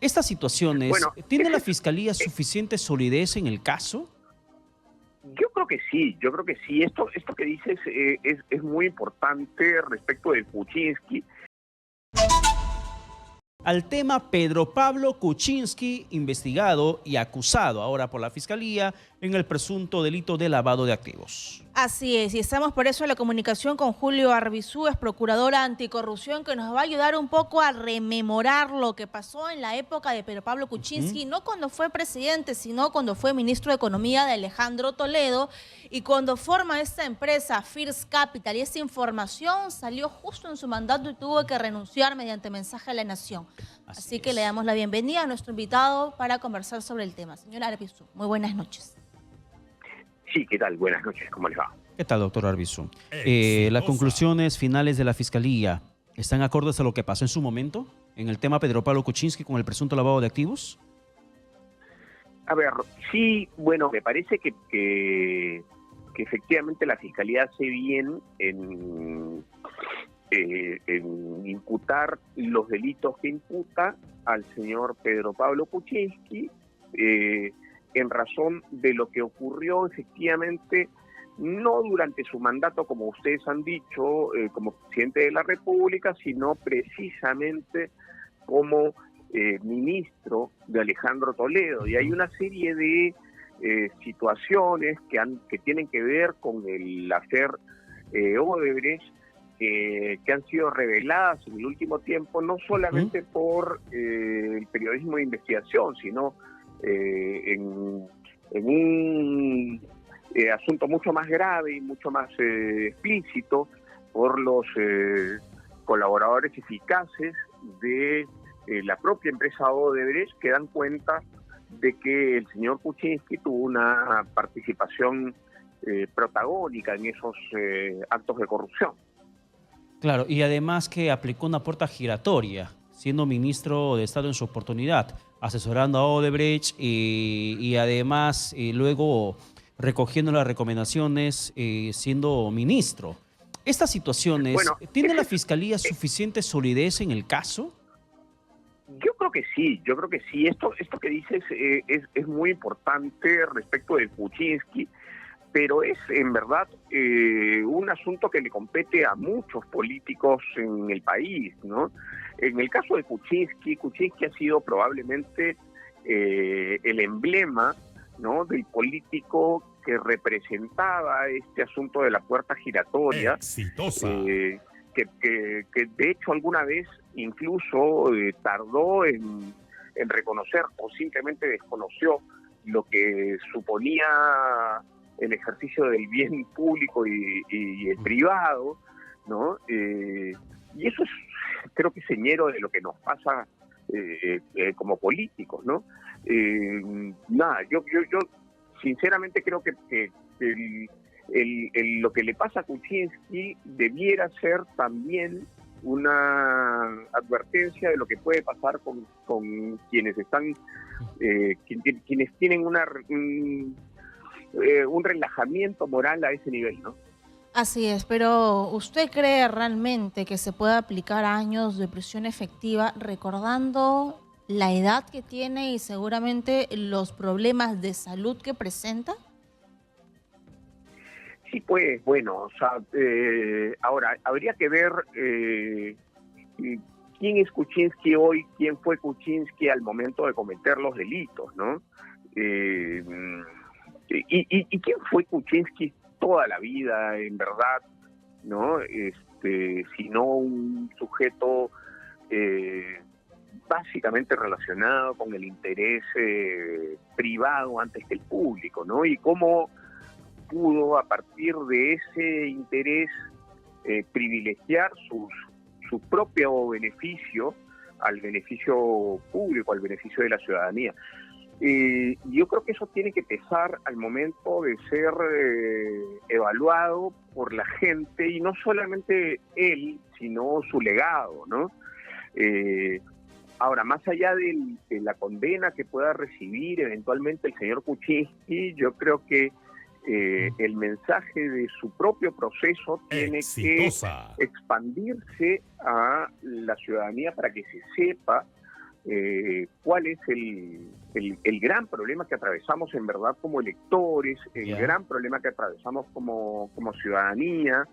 Estas situaciones, Bueno, ¿tiene la Fiscalía suficiente solidez en el caso? yo creo que sí, yo creo que sí. Esto que dices es muy importante respecto de Kuczynski. Al tema Pedro Pablo Kuczynski, investigado y acusado ahora por la Fiscalía en el presunto delito de lavado de activos. Así es, y estamos por eso en la comunicación con Julio Arbizu, es procuradora anticorrupción, que nos va a ayudar un poco a rememorar lo que pasó en la época de Pedro Pablo Kuczynski, no cuando fue presidente, sino cuando fue ministro de Economía de Alejandro Toledo, y cuando forma esta empresa First Capital, y esta información salió justo en su mandato y tuvo que renunciar mediante mensaje a la Nación. Así que le damos la bienvenida a nuestro invitado para conversar sobre el tema. Señor Arbizu, muy buenas noches. Sí, ¿qué tal? Buenas noches, ¿cómo les va? ¿Qué tal, doctor Arbizu? Las conclusiones finales de la Fiscalía, ¿están acordes a lo que pasó en su momento en el tema Pedro Pablo Kuczynski con el presunto lavado de activos? A ver, sí, bueno, me parece que efectivamente la Fiscalía hace bien en imputar los delitos que imputa al señor Pedro Pablo Kuczynski, en razón de lo que ocurrió efectivamente, no durante su mandato, como ustedes han dicho, como presidente de la República, sino precisamente como ministro de Alejandro Toledo. Y hay una serie de situaciones que tienen que ver con el afer Odebrecht, que han sido reveladas en el último tiempo, no solamente por el periodismo de investigación, sino en un asunto mucho más grave y mucho más explícito por los colaboradores eficaces de la propia empresa Odebrecht, que dan cuenta de que el señor Kuczynski tuvo una participación protagónica en esos actos de corrupción. Claro, y además que aplicó una puerta giratoria, siendo ministro de Estado en su oportunidad, asesorando a Odebrecht y además luego recogiendo las recomendaciones siendo ministro. Estas situaciones, Bueno, ¿tiene la Fiscalía suficiente solidez en el caso? Yo creo que sí, yo creo que sí. Esto que dices es muy importante respecto de Kuczynski, pero es en verdad un asunto que le compete a muchos políticos en el país, ¿no? En el caso de Kuczynski ha sido probablemente el emblema, ¿no?, del político que representaba este asunto de la puerta giratoria. Exitosa. Que de hecho alguna vez incluso tardó en reconocer o simplemente desconoció lo que suponía el ejercicio del bien público y el privado, ¿no? Y eso es, creo que, señero de lo que nos pasa como políticos, ¿no? Nada, yo sinceramente creo que lo que le pasa a Kuczynski debiera ser también una advertencia de lo que puede pasar con quienes están, quienes tienen un relajamiento moral a ese nivel, ¿no? Así es, pero ¿usted cree realmente que se puede aplicar años de prisión efectiva recordando la edad que tiene y seguramente los problemas de salud que presenta? Sí, pues, bueno, o sea, ahora, habría que ver quién es Kuczynski hoy, quién fue Kuczynski al momento de cometer los delitos, ¿no? Y quién fue Kuczynski toda la vida, en verdad, ¿no? Sino un sujeto básicamente relacionado con el interés privado antes que el público, ¿no? Y cómo pudo, a partir de ese interés, privilegiar su propio beneficio al beneficio público, al beneficio de la ciudadanía. Yo creo que eso tiene que pesar al momento de ser evaluado por la gente, y no solamente él, sino su legado, ¿no? Ahora, más allá de la condena que pueda recibir eventualmente el señor Kuczynski, yo creo que el mensaje de su propio proceso tiene Exitosa. que expandirse a la ciudadanía para que se sepa cuál es el gran problema que atravesamos en verdad como electores, el gran problema que atravesamos como ciudadanía,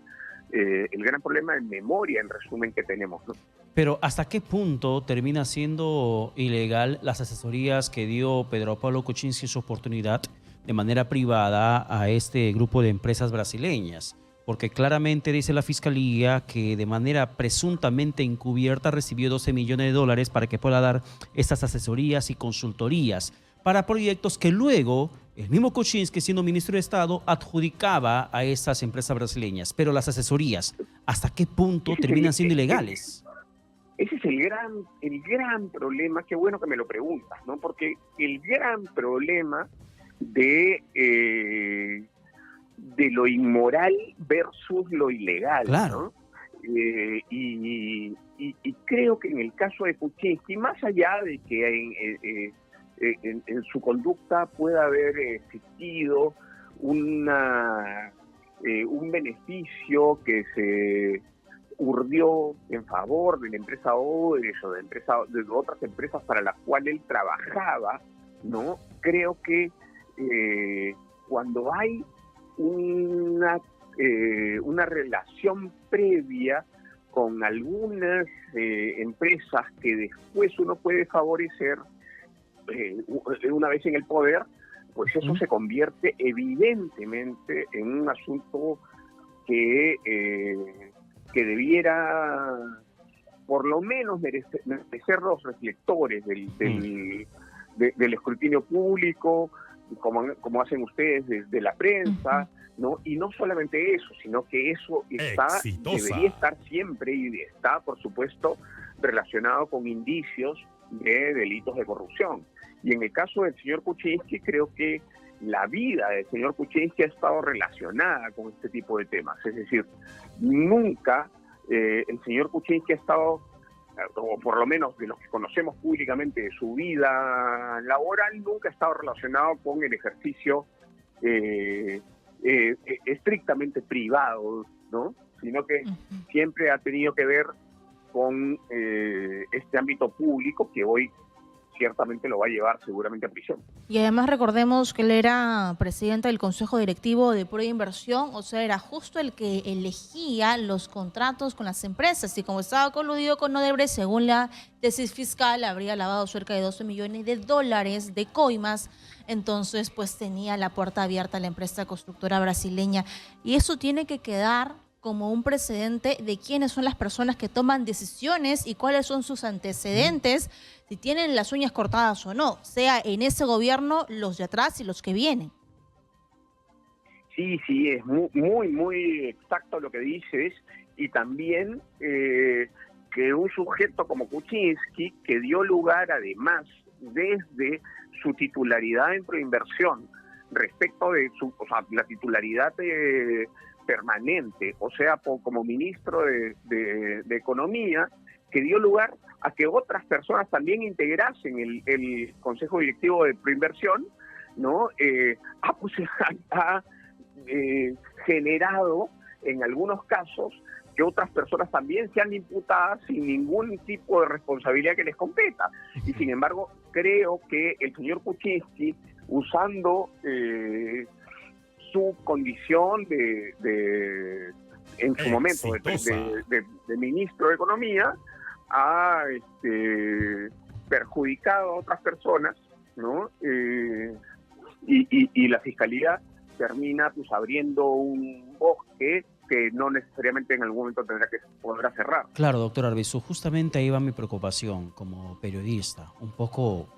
el gran problema de memoria, en resumen, que tenemos, ¿no? Pero ¿hasta qué punto termina siendo ilegal las asesorías que dio Pedro Pablo Kuczynski en su oportunidad de manera privada a este grupo de empresas brasileñas? Porque claramente dice la Fiscalía que de manera presuntamente encubierta recibió 12 millones de dólares para que pueda dar estas asesorías y consultorías para proyectos que luego el mismo Kuczynski, siendo ministro de Estado, adjudicaba a estas empresas brasileñas. Pero las asesorías, ¿hasta qué punto terminan siendo ilegales? Ese es el gran problema, qué bueno que me lo preguntas, ¿no? Porque el gran problema de lo inmoral versus lo ilegal, claro, ¿no? Y creo que en el caso de Kuczynski, más allá de que en su conducta pueda haber existido un beneficio que se urdió en favor de la empresa Odebrecht o de otras empresas para las cuales él trabajaba, ¿no? Creo que cuando hay una relación previa con algunas empresas que después uno puede favorecer una vez en el poder, pues eso se convierte evidentemente en un asunto que debiera por lo menos merecer los reflectores del escrutinio público, como hacen ustedes desde la prensa, ¿no? Y no solamente eso, sino que eso debería estar siempre y está, por supuesto, relacionado con indicios de delitos de corrupción. Y en el caso del señor Kuczynski, creo que la vida del señor Kuczynski ha estado relacionada con este tipo de temas. Es decir, nunca el señor Kuczynski ha estado, o por lo menos de los que conocemos públicamente de su vida laboral, nunca ha estado relacionado con el ejercicio estrictamente privado, ¿no? Sino que siempre ha tenido que ver con este ámbito público que hoy ciertamente lo va a llevar seguramente a prisión. Y además recordemos que él era presidente del Consejo Directivo de Proinversión, o sea, era justo el que elegía los contratos con las empresas. Y como estaba coludido con Odebrecht, según la tesis fiscal, habría lavado cerca de 12 millones de dólares de coimas. Entonces, pues tenía la puerta abierta a la empresa constructora brasileña. Y eso tiene que quedar como un precedente de quiénes son las personas que toman decisiones y cuáles son sus antecedentes, si tienen las uñas cortadas o no, sea en ese gobierno, los de atrás y los que vienen. Sí, es muy exacto lo que dices, y también que un sujeto como Kuczynski, que dio lugar además desde su titularidad en Proinversión, respecto de la titularidad permanente, o sea, como ministro de Economía, que dio lugar a que otras personas también integrasen el Consejo Directivo de Proinversión, ¿no? Ha generado en algunos casos que otras personas también sean imputadas sin ningún tipo de responsabilidad que les competa. Y sin embargo, creo que el señor Kuczynski, usando su condición en su momento de ministro de Economía, ha perjudicado a otras personas, ¿no? Y la Fiscalía termina pues abriendo un bosque que no necesariamente en algún momento podrá cerrar. Claro, doctor Arbizu, justamente ahí va mi preocupación como periodista, un poco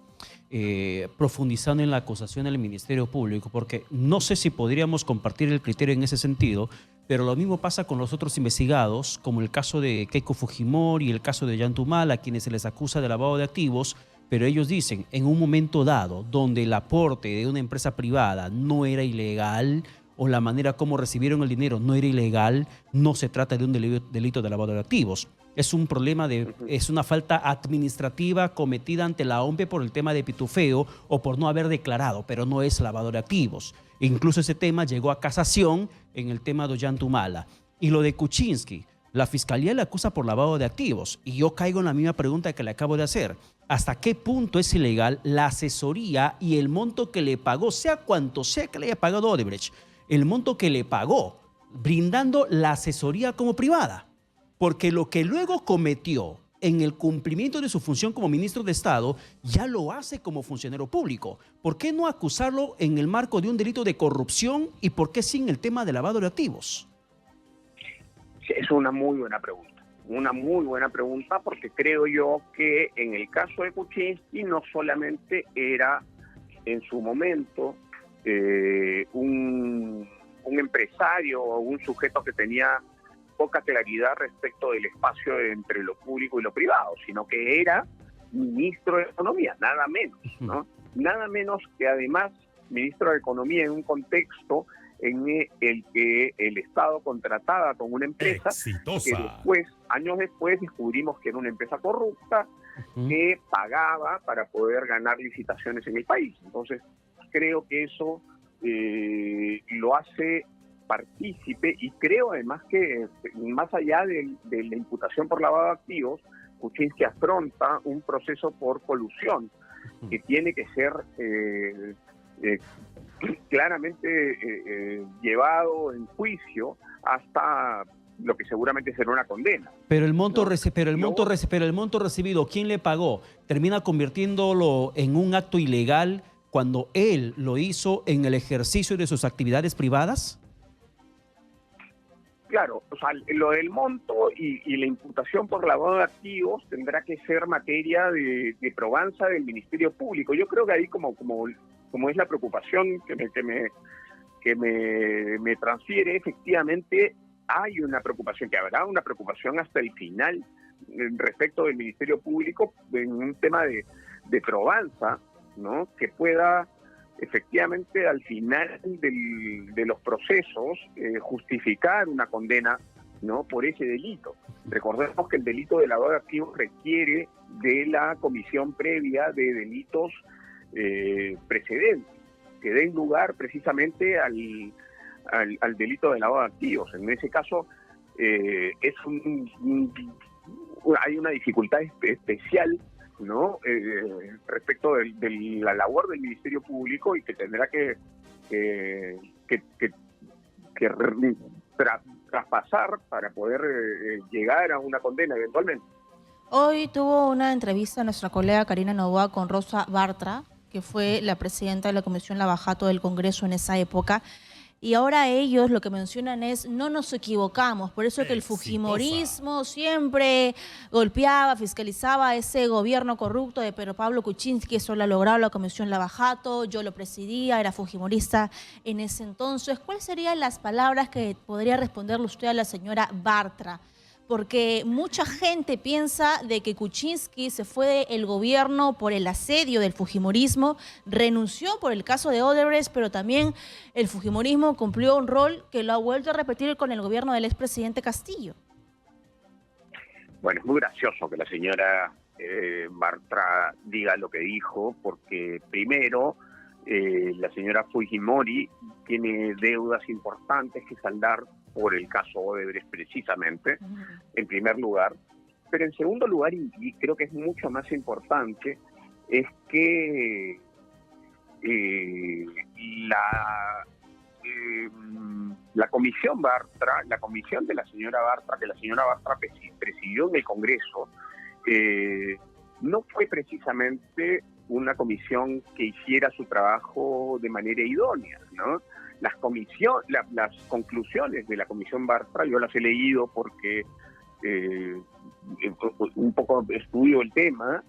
profundizando en la acusación del Ministerio Público, porque no sé si podríamos compartir el criterio en ese sentido, pero lo mismo pasa con los otros investigados, como el caso de Keiko Fujimori y el caso de Ollantumala, a quienes se les acusa de lavado de activos, pero ellos dicen, en un momento dado, donde el aporte de una empresa privada no era ilegal, o la manera como recibieron el dinero no era ilegal, no se trata de un delito de lavado de activos. Es un problema es una falta administrativa cometida ante la OMP por el tema de pitufeo o por no haber declarado, pero no es lavado de activos. Incluso ese tema llegó a casación en el tema de Ollantumala. Y lo de Kuczynski, La Fiscalía le acusa por lavado de activos y yo caigo en la misma pregunta que le acabo de hacer. ¿Hasta qué punto es ilegal la asesoría y el monto que le pagó, sea cuanto sea que le haya pagado Odebrecht, el monto que le pagó, brindando la asesoría como privada? Porque lo que luego cometió en el cumplimiento de su función como ministro de Estado, ya lo hace como funcionario público. ¿Por qué no acusarlo en el marco de un delito de corrupción y por qué sin el tema de lavado de activos? Es una muy buena pregunta porque creo yo que en el caso de Kuczynski no solamente era en su momento un empresario o un sujeto que tenía poca claridad respecto del espacio entre lo público y lo privado, sino que era ministro de Economía, nada menos, ¿no? Nada menos que además ministro de Economía en un contexto en el que el Estado contrataba con una empresa que después, años después, descubrimos que era una empresa corrupta que pagaba para poder ganar licitaciones en el país. Entonces, creo que eso lo hace partícipe y creo además que más allá de la imputación por lavado de activos, Kuczynski afronta un proceso por colusión que tiene que ser claramente llevado en juicio hasta lo que seguramente será una condena. Pero el monto recibido, ¿quién le pagó? ¿Termina convirtiéndolo en un acto ilegal cuando él lo hizo en el ejercicio de sus actividades privadas? Claro, o sea, lo del monto y la imputación por lavado de activos tendrá que ser materia de probanza del Ministerio Público. Yo creo que ahí como es la preocupación que me transfiere, efectivamente hay una preocupación, que habrá una preocupación hasta el final respecto del Ministerio Público en un tema de probanza, ¿no? Que pueda efectivamente al final de los procesos justificar una condena, ¿no? Por ese delito. Recordemos que el delito de lavado de activos requiere de la comisión previa de delitos precedentes que den lugar precisamente al delito de lavado de activos. En ese caso hay una dificultad especial, ¿no? Respecto de la labor del Ministerio Público y que tendrá que traspasar para poder llegar a una condena eventualmente. Hoy tuvo una entrevista nuestra colega Karina Noboa con Rosa Bartra, que fue la presidenta de la Comisión Lavajato del Congreso en esa época. Y ahora ellos lo que mencionan es, no nos equivocamos, por eso que el fujimorismo siempre golpeaba, fiscalizaba a ese gobierno corrupto de Pedro Pablo Kuczynski, eso lo ha logrado la Comisión Lavajato, yo lo presidía, era fujimorista en ese entonces. ¿Cuáles serían las palabras que podría responderle usted a la señora Bartra? Porque mucha gente piensa de que Kuczynski se fue del gobierno por el asedio del fujimorismo, renunció por el caso de Odebrecht, pero también el fujimorismo cumplió un rol que lo ha vuelto a repetir con el gobierno del expresidente Castillo. Bueno, es muy gracioso que la señora Bartra diga lo que dijo, porque primero la señora Fujimori tiene deudas importantes que saldar por el caso Odebrecht precisamente, en primer lugar. Pero en segundo lugar, y creo que es mucho más importante, es que la comisión Bartra, la comisión de la señora Bartra, que la señora Bartra presidió en el Congreso, no fue precisamente una comisión que hiciera su trabajo de manera idónea, ¿no? Las conclusiones de la Comisión Bartra, yo las he leído porque un poco estudio el tema,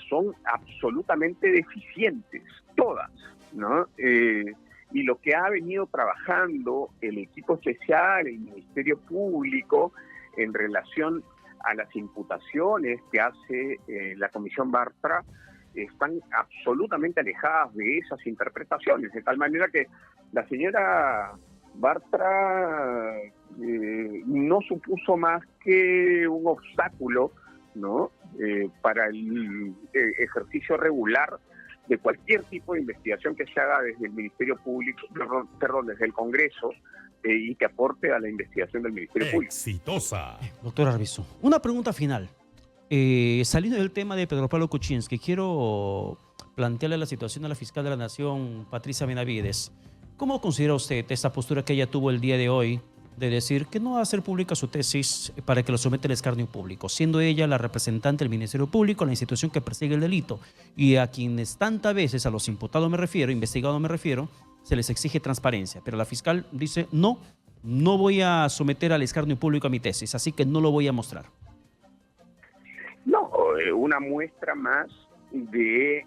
son absolutamente deficientes, todas, ¿no? Y lo que ha venido trabajando el equipo especial, el Ministerio Público, en relación a las imputaciones que hace la Comisión Bartra, están absolutamente alejadas de esas interpretaciones, de tal manera que la señora Bartra no supuso más que un obstáculo, ¿no? Para el ejercicio regular de cualquier tipo de investigación que se haga desde el Ministerio Público, perdón, desde el Congreso, y que aporte a la investigación del Ministerio Público. Exitosa. Doctor Arvizu, una pregunta final. Saliendo del tema de Pedro Pablo Kuczynski, quiero plantearle la situación a la fiscal de la Nación, Patricia Benavides. ¿Cómo considera usted esta postura que ella tuvo el día de hoy de decir que no va a hacer pública su tesis para que lo someta al escarnio público, siendo ella la representante del Ministerio Público, la institución que persigue el delito, y a quienes tantas veces, a los imputados me refiero, investigados me refiero, se les exige transparencia? Pero la fiscal dice, no voy a someter al escarnio público a mi tesis, así que no lo voy a mostrar. No, una muestra más de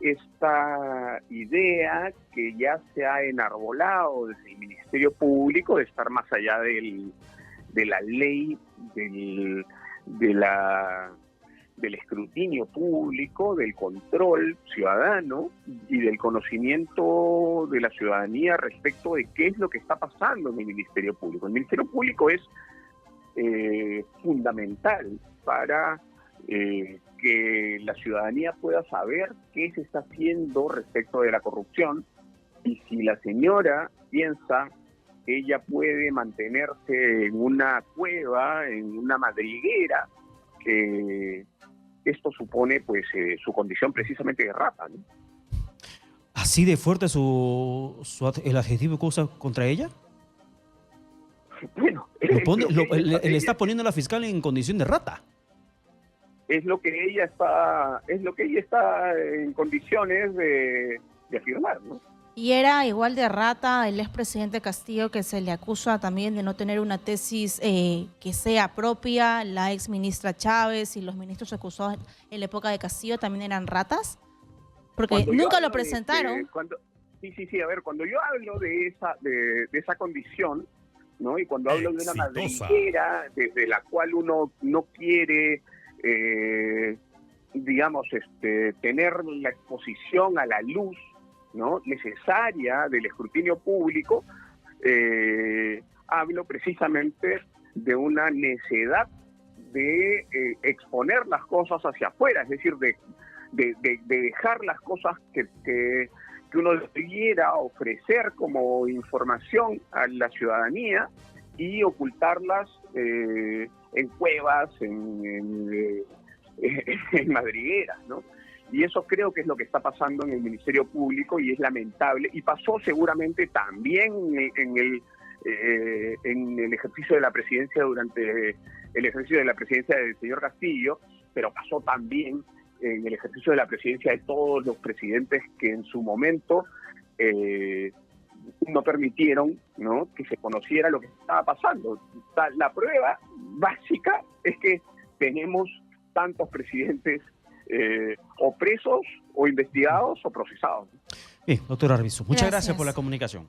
esta idea que ya se ha enarbolado desde el Ministerio Público de estar más allá de la ley, del escrutinio público, del control ciudadano y del conocimiento de la ciudadanía respecto de qué es lo que está pasando en el Ministerio Público. El Ministerio Público es fundamental para que la ciudadanía pueda saber qué se está haciendo respecto de la corrupción, y si la señora piensa que ella puede mantenerse en una cueva, en una madriguera, que esto supone pues su condición precisamente de rata, ¿no? ¿Así de fuerte el adjetivo que usa contra ella? Bueno, le está poniendo a la fiscal en condición de rata. Es lo que ella está en condiciones de afirmar, ¿no? Y era igual de rata el expresidente Castillo, que se le acusa también de no tener una tesis que sea propia. La ex ministra Chávez y los ministros acusados en la época de Castillo también eran ratas, porque nunca lo presentaron. Sí, a ver, cuando yo hablo de esa condición, ¿no? Y cuando hablo de una madriguera de la cual uno no quiere, tener la exposición a la luz, ¿no?, necesaria del escrutinio público, hablo precisamente de una necedad de exponer las cosas hacia afuera, es decir, de dejar las cosas que uno debiera ofrecer como información a la ciudadanía y ocultarlas en cuevas, en madrigueras, ¿no? Y eso creo que es lo que está pasando en el Ministerio Público y es lamentable, y pasó seguramente también en el ejercicio de la presidencia, durante el ejercicio de la presidencia del señor Castillo, pero pasó también en el ejercicio de la presidencia de todos los presidentes que en su momento no permitieron, ¿no?, que se conociera lo que estaba pasando. La prueba básica es que tenemos tantos presidentes o presos, o investigados, o procesados. Bien, doctor Arvizu, muchas gracias por la comunicación.